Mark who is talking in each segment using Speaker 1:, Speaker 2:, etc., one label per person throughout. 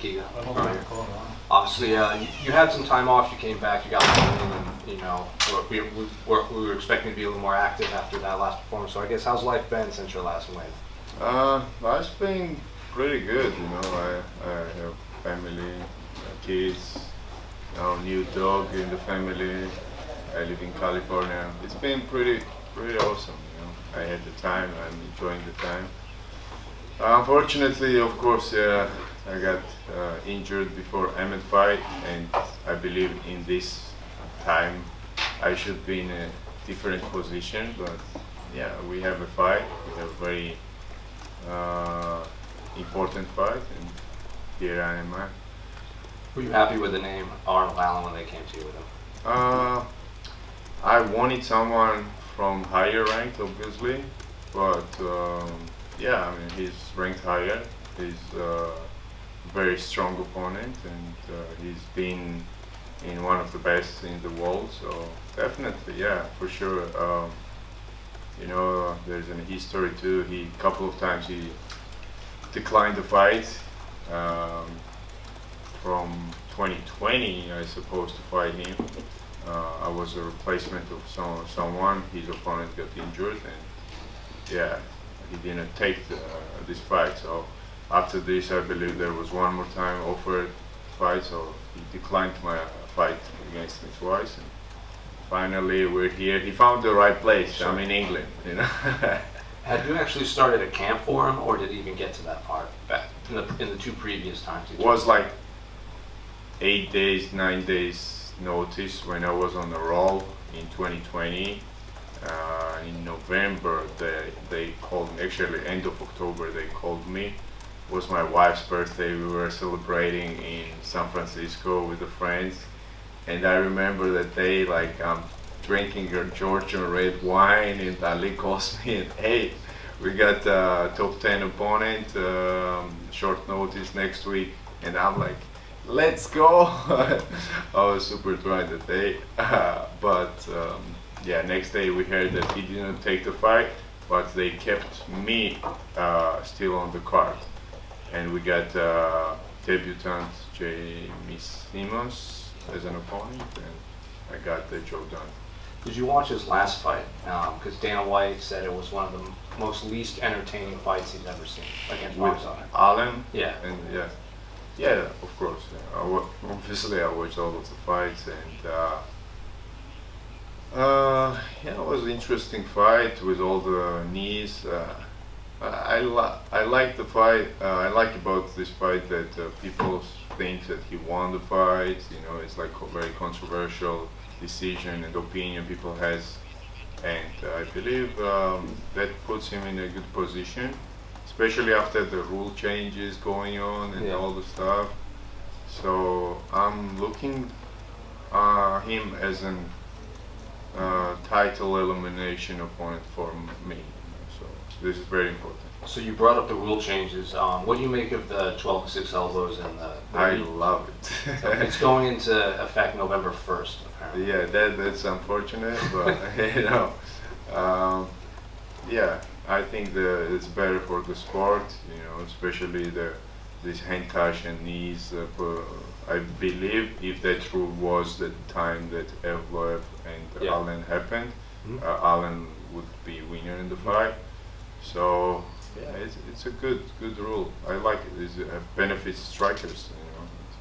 Speaker 1: Giga. Obviously, you had some time off. You came back. You got winning, and we were expecting to be a little more active after that last performance. So I guess how's life been since your last win?
Speaker 2: Life's been pretty good. I have family, kids, new dog in the family. I live in California. It's been pretty awesome. I had the time. I'm enjoying the time. Unfortunately, of course, I got injured before Emmett fight, and I believe in this time I should be in a different position. But yeah, we have a fight. We have a very important fight, and here I am.
Speaker 1: Were you happy with the name Arnold Allen when they came to you with him?
Speaker 2: I wanted someone from higher rank, obviously, but yeah, I mean, he's ranked higher. He's a very strong opponent, and he's been in one of the best in the world. So definitely, yeah, for sure. There's a history too. He couple of times he declined the fight. From 2020, I supposed to fight him. I was a replacement of someone. His opponent got injured, and yeah, he didn't take this fight. So after this, I believe there was one more time offered fight, so he declined my fight against me twice. And finally, we're here. He found the right place. I'm in England,
Speaker 1: Had you actually started a camp for him, or did he even get to that part back in the two previous times?
Speaker 2: It was like 8 days, 9 days notice when I was on the roll in 2020. In November, they called me. Actually, end of October, they called me. It was my wife's birthday. We were celebrating in San Francisco with the friends, and I remember that day, like I'm drinking a Georgian red wine, and Ali calls me and, hey, we got top 10 opponent, short notice next week, and I'm like, let's go. I was super drunk that day, but yeah, next day we heard that he didn't take the fight, but they kept me still on the card, and we got debutant Jamie Simons as an opponent, and I got the job done.
Speaker 1: Did you watch his last fight? Because Dana White said it was one of the most least entertaining fights he's ever seen against Boxer.
Speaker 2: Allen?
Speaker 1: Yeah.
Speaker 2: And yeah, of course. Obviously, I watched all of the fights, and yeah, it was an interesting fight with all the knees. I like the fight. I like about this fight that people think that he won the fight. It's like a very controversial decision and opinion people has, and I believe that puts him in a good position, especially after the rule changes going on and all the stuff. So I'm looking him as an title elimination opponent for me. So this is very important.
Speaker 1: So you brought up the rule changes. What do you make of the 12-6 elbows and the
Speaker 2: I love it.
Speaker 1: So it's going into effect November 1st, apparently.
Speaker 2: Yeah, that's unfortunate, but yeah, I think it's better for the sport, especially this hand touch and knees. I believe if that rule was the time that Evloev and Allen happened, Allen would be winner in the fight. So yeah, it's a good rule. I like it. It benefits strikers.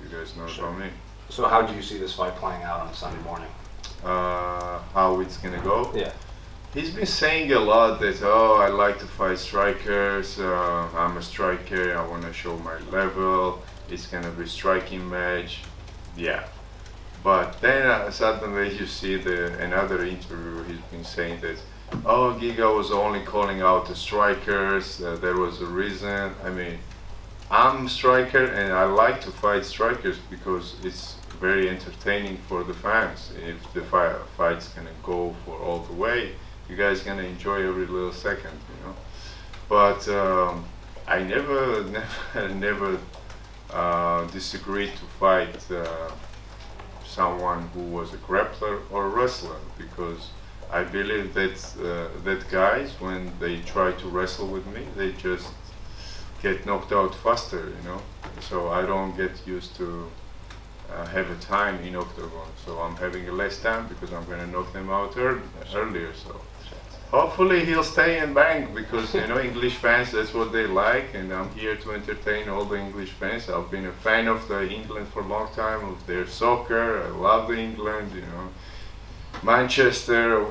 Speaker 2: You guys know about me.
Speaker 1: So how do you see this fight playing out on Sunday morning?
Speaker 2: How it's gonna go?
Speaker 1: Yeah.
Speaker 2: He's been saying a lot that, I like to fight strikers, I'm a striker, I want to show my level, it's going to be a striking match. Yeah. But then suddenly you see another interview, he's been saying that, Giga was only calling out the strikers, there was a reason. I mean, I'm a striker and I like to fight strikers because it's very entertaining for the fans. If the fight's going to go for all the way, you guys gonna enjoy every little second, But I never disagreed to fight someone who was a grappler or a wrestler, because I believe that guys, when they try to wrestle with me, they just get knocked out faster, so I don't get used to have a time in octagon. So I'm having less time because I'm gonna knock them out earlier. So hopefully he'll stay and bang because English fans, that's what they like, and I'm here to entertain all the English fans. I've been a fan of the England for a long time, of their soccer. I love the England, Manchester.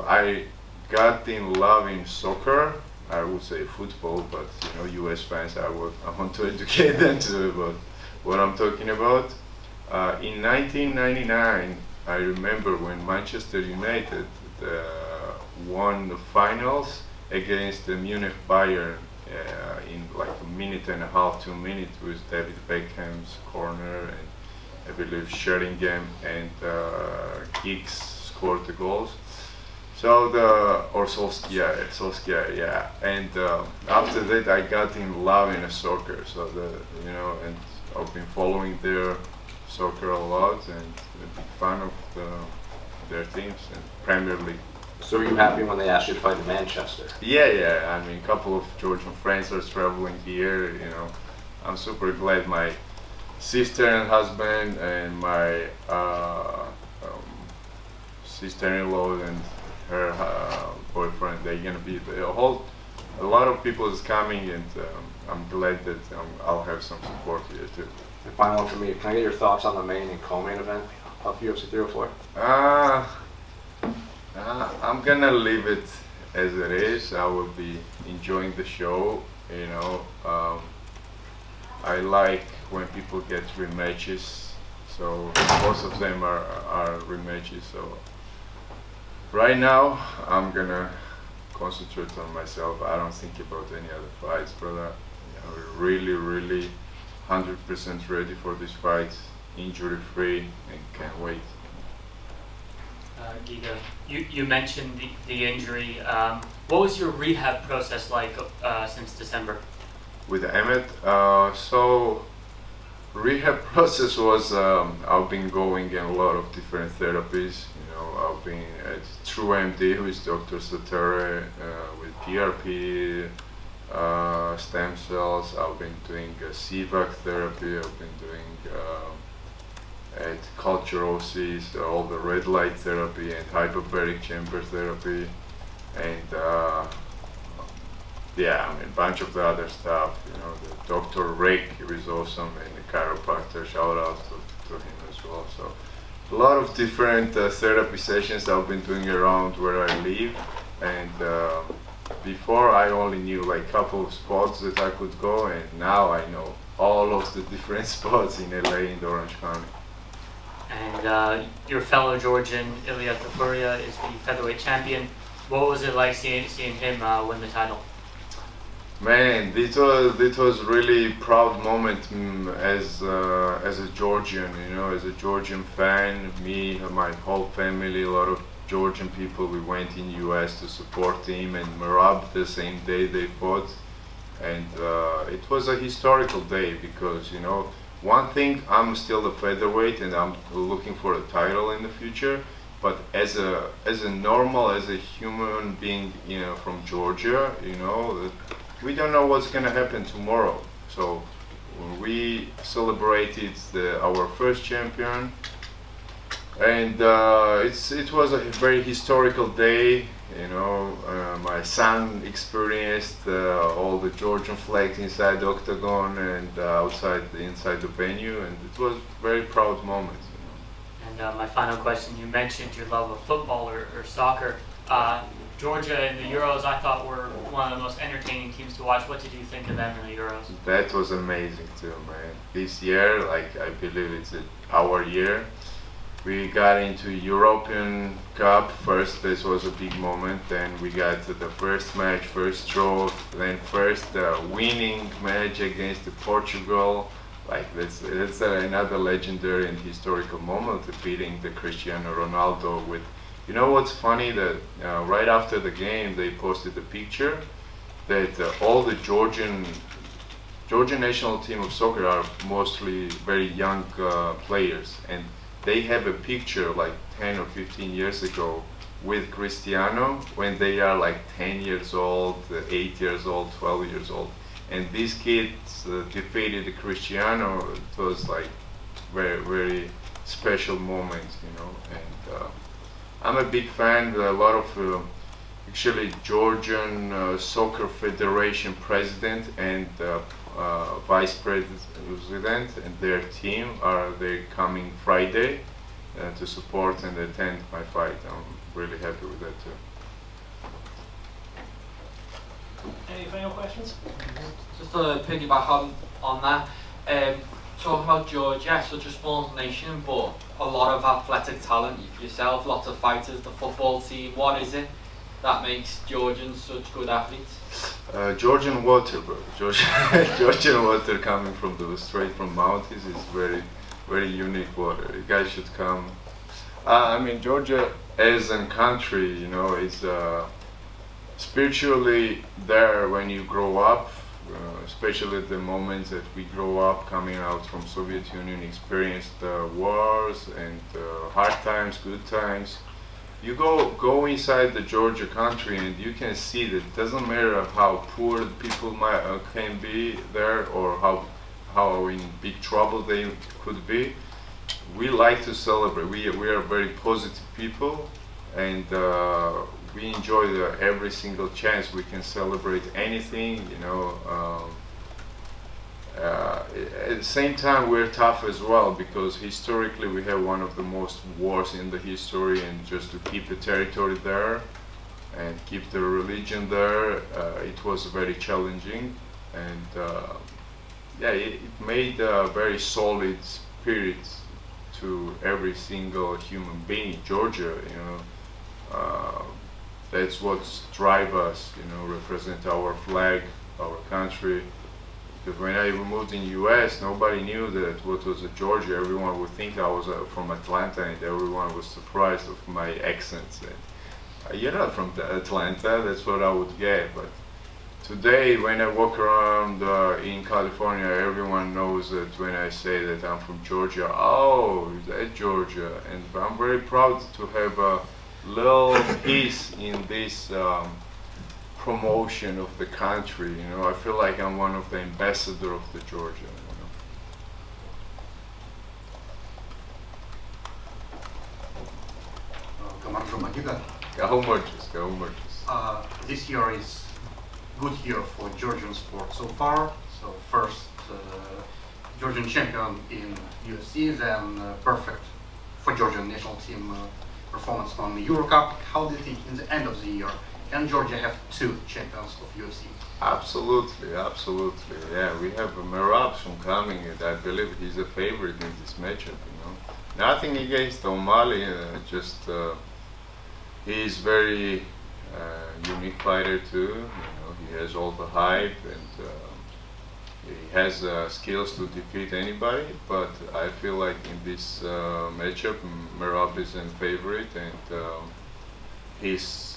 Speaker 2: I got in love in soccer. I would say football, but US fans, I want to educate them to about what I'm talking about. In 1999, I remember when Manchester United won the finals against the Munich Bayern in like a minute and a half, 2 minutes, with David Beckham's corner, and I believe Sheringham and Giggs scored the goals. So Solskjaer, yeah. And after that, I got in love in soccer. So and I've been following their soccer a lot and a big fan of their teams and Premier League.
Speaker 1: So were you happy when they asked you to fight in Manchester?
Speaker 2: Yeah. I mean, a couple of Georgian friends are traveling here. I'm super glad my sister and husband and my sister-in-law and her boyfriend, they're gonna be a lot of people is coming, and I'm glad that I'll have some support here too.
Speaker 1: And final one for me, can I get your thoughts on the main and co-main event of UFC 304?
Speaker 2: I'm gonna leave it as it is. I will be enjoying the show. I like when people get rematches, so most of them are rematches. So right now, I'm gonna concentrate on myself. I don't think about any other fights, brother. I'm really 100% ready for this fight, injury-free, and can't wait.
Speaker 3: Giga, you mentioned the injury. What was your rehab process like since December?
Speaker 2: With Emmett, so rehab process was I've been going in a lot of different therapies. I've been at True MD with Dr. Satere with PRP, stem cells. I've been doing CVAC therapy. I've been doing at cultural C's, all the red light therapy and hyperbaric chamber therapy, and a bunch of the other stuff. The Dr. Rick, he was awesome, and the chiropractor. Shout out to him as well. So a lot of different therapy sessions I've been doing around where I live, and before I only knew like a couple of spots that I could go, and now I know all of the different spots in LA and Orange County.
Speaker 3: And your fellow Georgian, Ilya Tafuria, is the featherweight champion. What was it like seeing him win the title?
Speaker 2: Man, it was really proud moment as a Georgian, as a Georgian fan. Me, my whole family, a lot of Georgian people. We went in US to support him and Merab the same day they fought, and it was a historical day because one thing, I'm still a featherweight and I'm looking for a title in the future. But as a human being, from Georgia, we don't know what's gonna happen tomorrow. So we celebrated our first champion, and it was a very historical day. My son experienced all the Georgian flags inside the octagon and inside the venue, and it was a very proud moment.
Speaker 3: And my final question, you mentioned your love of football or soccer. Georgia in the Euros, I thought, were one of the most entertaining teams to watch. What did you think of them in the Euros?
Speaker 2: That was amazing too, man. This year, I believe it's our year. We got into European Cup first. This was a big moment. Then we got to the first match, first draw, then first winning match against Portugal. That's another legendary and historical moment, beating the Cristiano Ronaldo with. What's funny, that right after the game they posted a picture that all the Georgian national team of soccer are mostly very young players, and they have a picture like 10 or 15 years ago with Cristiano when they are like 10 years old, 8 years old, 12 years old. and these kids defeated Cristiano. It was like very, very special moment, you know. And I'm a big fan. A lot of actually Georgian Soccer Federation president and vice president and their team are they coming Friday to support and attend my fight. I'm really happy with that too.
Speaker 4: Any final questions?
Speaker 5: Just to piggyback on that, talking about Georgia, such a small nation, but a lot of athletic talent. Yourself, lots of fighters, the football team. What is it that makes Georgians such good athletes?
Speaker 2: Georgian water, bro. Georgian water coming straight from mountains is very, very unique water. You guys should come. I mean, Georgia as a country, you know, it's spiritually there when you grow up, especially the moments that we grow up coming out from Soviet Union, experienced wars and hard times, good times. You go inside the Georgia country and you can see that it doesn't matter how poor people can be there or how in big trouble they could be. We like to celebrate. We are very positive people, and we enjoy every single chance we can celebrate anything, you know. At the same time, we're tough as well because historically we have one of the most wars in the history, and just to keep the territory there and keep the religion there, it was very challenging. And yeah, it made a very solid spirit to every single human being in Georgia, you know. That's what drives us, you know, represent our flag, our country. Because when I moved in US, nobody knew that what was a Georgia. Everyone would think I was from Atlanta, and everyone was surprised of my accents. And, you're not from Atlanta, that's what I would get. But today, when I walk around in California, everyone knows that when I say that I'm from Georgia, oh, is that Georgia? And I'm very proud to have a little piece in this promotion of the country. You know, I feel like I'm one of the ambassador of the Georgia. You
Speaker 6: Комар from Giga.
Speaker 2: know. Go merges.
Speaker 6: This year is good year for Georgian sport so far. So first Georgian champion in UFC, then perfect for Georgian national team performance on the Euro Cup. How do you think in the end of the year can Georgia have two champions of UFC?
Speaker 2: Absolutely, absolutely. Yeah, we have Merab coming, and I believe he's a favorite in this matchup. You know, nothing against O'Malley, just he's very unique fighter too. You know, he has all the hype and he has skills to defeat anybody. But I feel like in this matchup, Merab is in favorite, and his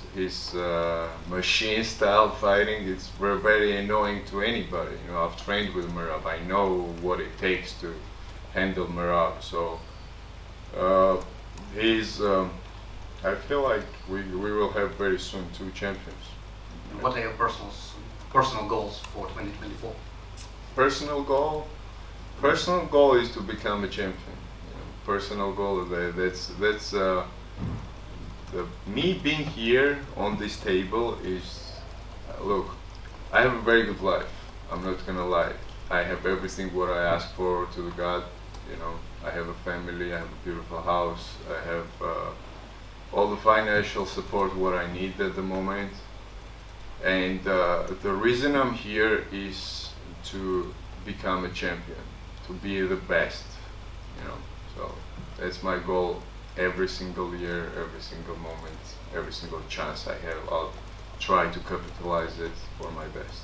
Speaker 2: machine style fighting, it's very annoying to anybody. You know, I've trained with Merab. I know what it takes to handle Merab. So I feel like we will have very soon two champions.
Speaker 6: And what are your personal goals for 2024?
Speaker 2: Personal goal is to become a champion. You know, personal goal, that's me being here on this table is, look, I have a very good life. I'm not gonna lie. I have everything what I ask for to the God. You know, I have a family, I have a beautiful house, I have all the financial support what I need at the moment. And the reason I'm here is to become a champion, to be the best. You know, so that's my goal. Every single year, every single moment, every single chance I have, I'll try to capitalize it for my best.